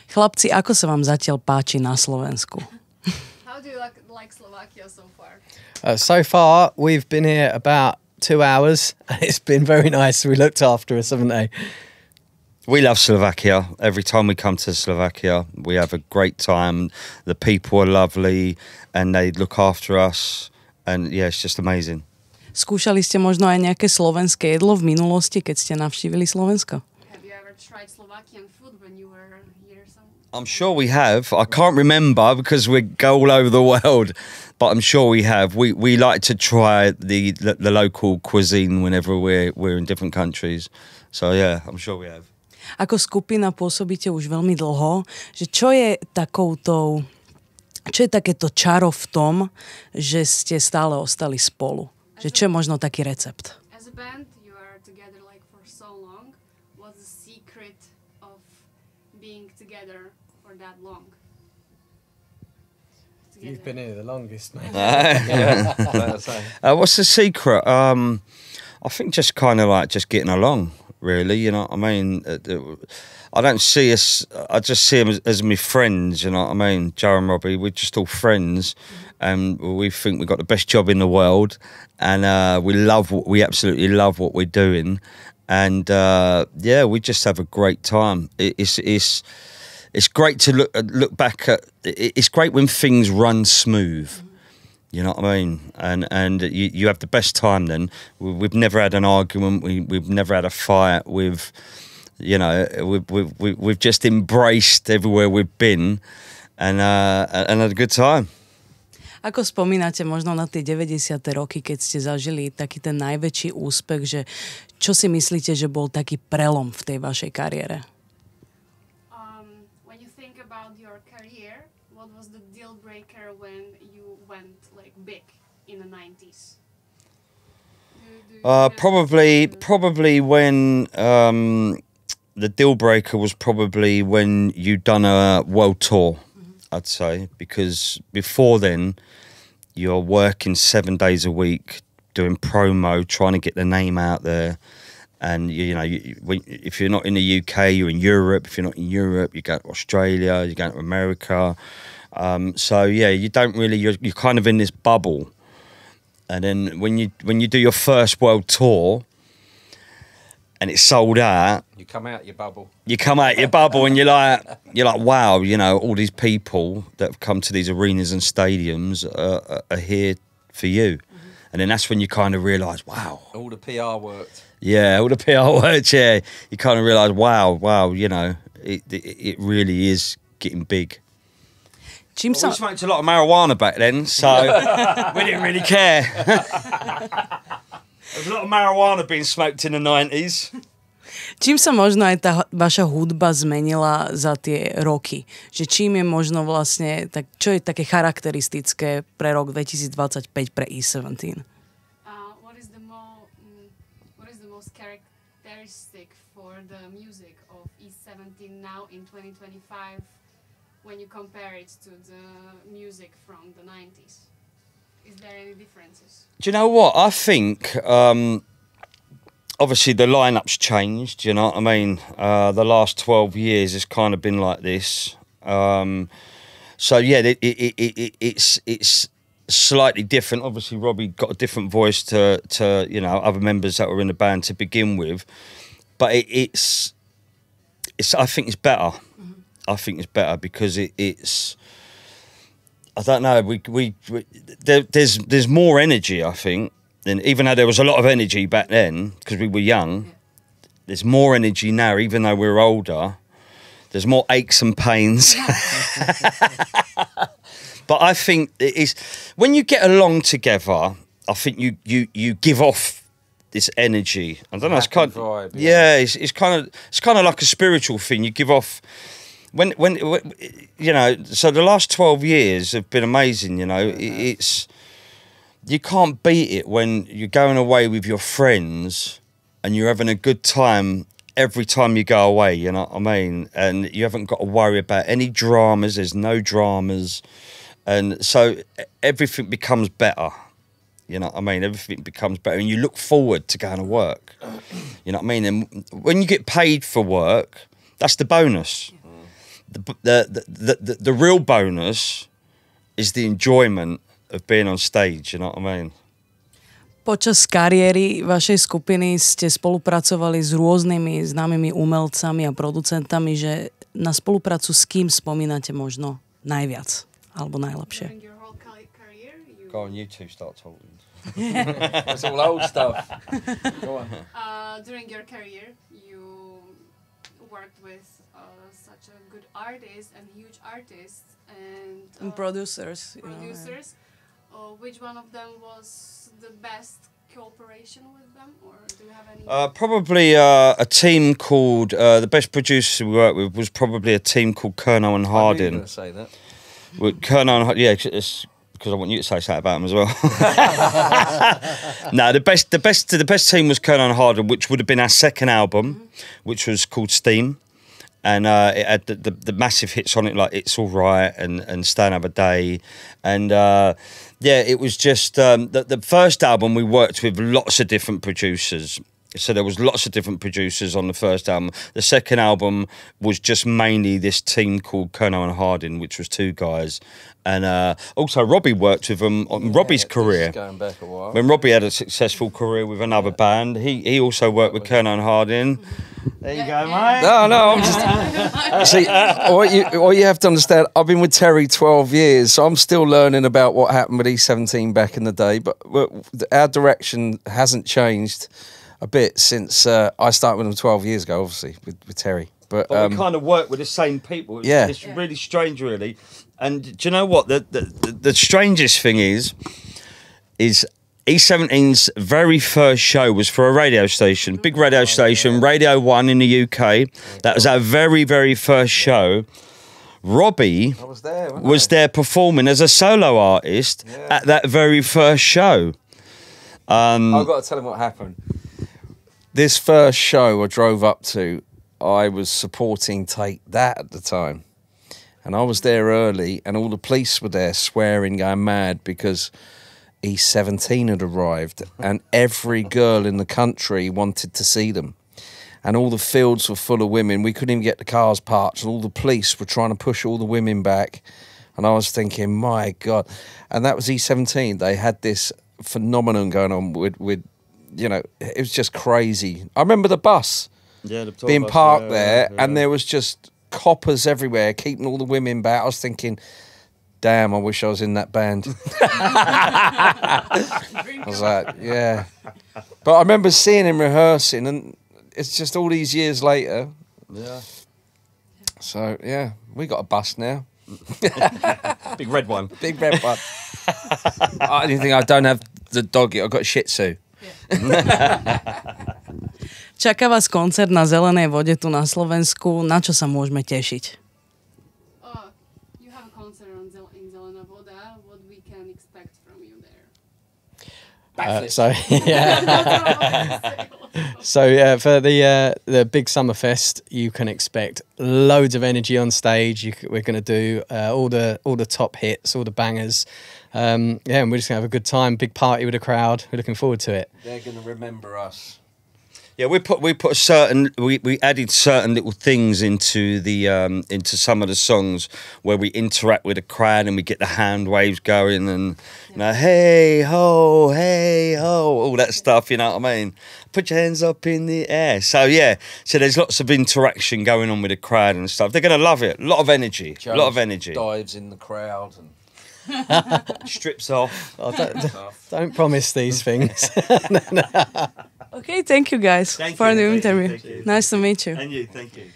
Chlapci, ako sa vám zatiaľ páči na Slovensku? How do you like Slovakia so far? So far, we've been here about 2 hours, and it's been very nice. We looked after us, haven't they? We love Slovakia. Every time we come to Slovakia, we have a great time. The people are lovely, and they look after us. And yeah, it's just amazing. Skúšali ste možno aj nejaké slovenské jedlo v minulosti, keď ste navštívili Slovensko? Have you ever tried Slovakian food when you were here? I'm sure we have. I can't remember because we go all over the world, but I'm sure we have. We like to try the local cuisine whenever we're in different countries. So yeah, I'm sure we have. Ako skupina pôsobíte už veľmi dlho, že čo je takéto čaro v tom, že ste stále ostali spolu? Že čo je možno taký recept? As a band, you are together like for so long. What's the secret of being together for that long? You've been here the longest, mate. What's the secret? I think just kind of like just getting along, really. You know what I mean? I don't see us. I just see them as my friends. You know what I mean? Joe and Robbie, we're just all friends, and we think we've got the best job in the world, and we absolutely love what we're doing, and yeah, we just have a great time. It's great to look back at. It's great when things run smooth. You know what I mean? And you have the best time then. We've never had an argument. We've never had a fight. We've just embraced everywhere we've been and had a good time. Ako spomínate možno na tie 90. roky, keď ste zažili taký ten najväčší úspech, že čo si myslíte, že bol taký prelom v tej vašej kariére? When you think about your career, what was the deal breaker when you went like big in the 90s? Probably when the deal breaker was probably when you done a world tour. I'd say, because before then you're working 7 days a week doing promo, trying to get the name out there, and if you're not in the UK, you're in Europe. If you're not in Europe, you go to Australia, you go to America. So yeah, you don't really. You're kind of in this bubble, and then when you do your first world tour, and it's sold out. You come out your bubble. You come out your bubble, and you're like, wow, all these people that have come to these arenas and stadiums are here for you, and then that's when you kind of realise, wow, all the PR worked. Yeah, all the PR worked. Yeah, you kind of realise, wow, it really is getting big. We smoked a lot of marijuana back then, so we didn't really care. There's a lot of marijuana being smoked in the 90s. Čím sa možno aj tá vaša hudba zmenila za tie roky? Že čím je možno vlastne, čo je také charakteristické pre rok 2025 pre E17? What is the most characteristic for the music of E17 now in 2025 when you compare it to the music from the 90s? Is there any differences? Do you know what? I think, obviously the lineup's changed, you know what I mean? The last 12 years it's kind of been like this. So yeah, it's slightly different. Obviously Robbie got a different voice to other members that were in the band to begin with. But it's I think it's better. I think it's better because it's I don't know. There's more energy, I think. And even though there was a lot of energy back then, because we were young, there's more energy now. Even though we're older, there's more aches and pains. But I think it is when you get along together. I think you give off this energy. I don't know. It's kind of vibe, yeah. It's kind of like a spiritual thing. You give off. When so the last 12 years have been amazing, it's you can't beat it when you're going away with your friends and you're having a good time every time you go away, you know what I mean? And you haven't got to worry about any dramas, there's no dramas, and so everything becomes better, you know what I mean? Everything becomes better and you look forward to going to work, you know what I mean? And when you get paid for work, that's the bonus. the real bonus is the enjoyment of being on stage, you know what I mean? Počas kariéry vašej skupiny ste spolupracovali s rôznymi známymi umelcami a producentami, že na spoluprácu s kým spomínate možno najviac alebo najlepšie? During your whole career, you Go on, you two start talking. It's all old stuff. Go on. during your career, you worked with such a good artist and huge artists and Producers. producers. Which one of them was the best cooperation with them, or do you have any? Probably a team called the best producer we worked with was probably a team called Kerno and Hardin. Say that. With Kerno and yeah, because I want you to say something about them as well. No, the best team was Kerno and Hardin, which would have been our second album, which was called Steam. And it had the massive hits on it, like It's All Right and Stay Another Day. And yeah, it was just the first album we worked with lots of different producers. So there was lots of different producers on the first album. The second album was just mainly this team called Kerno and Hardin, which was two guys. And also Robbie worked with them on Robbie's career. Going back a while. When Robbie had a successful career with another band, he also worked with Kerno and Hardin. There you go, mate. No, I'm just... See, what you have to understand, I've been with Teri 12 years, so I'm still learning about what happened with E17 back in the day, but our direction hasn't changed a bit since I started with them 12 years ago, obviously, with Teri. But we kind of work with the same people. It's really strange, really. And do you know what? The strangest thing is E17's very first show was for a radio station, big radio station, Radio 1 in the UK. That was our very, very first show. Robbie was there performing as a solo artist at that very first show. I've got to tell him what happened. This first show I drove up to, I was supporting Take That at the time. And I was there early, and all the police were there swearing, going mad, because E17 had arrived, and every girl in the country wanted to see them. And all the fields were full of women. We couldn't even get the cars parked, and all the police were trying to push all the women back. And I was thinking, my God. And that was E17. They had this phenomenon going on with you know, it was just crazy. I remember the bus being parked there, and there was just coppers everywhere, keeping all the women back. I was thinking, damn, I wish I was in that band. I was like, yeah. But I remember seeing him rehearsing, and it's just all these years later. Yeah. So, yeah, we got a bus now. Big red one. Big red one. I didn't think I don't have the doggy. I've got a Shih Tzu. Čaká vás koncert na Zelenej Vode tu na Slovensku. Na čo sa môžeme tešiť? You have a concert in Zelenej Vode. What we can expect from you there? For the big summer fest, you can expect loads of energy on stage. We're going to do all the top hits, all the bangers. And we're just going to have a good time, big party with a crowd. We're looking forward to it. They're going to remember us. Yeah, we added certain little things into the into some of the songs where we interact with the crowd and we get the hand waves going and you know, hey ho, all that stuff. You know what I mean? Put your hands up in the air. So yeah, so there's lots of interaction going on with the crowd and stuff. They're gonna love it. A lot of energy. Joe a lot of energy. Dives in the crowd and strips off. Oh, don't promise these things. Okay, thank you guys for the interview. Thank you. Nice to meet you. And you, thank you.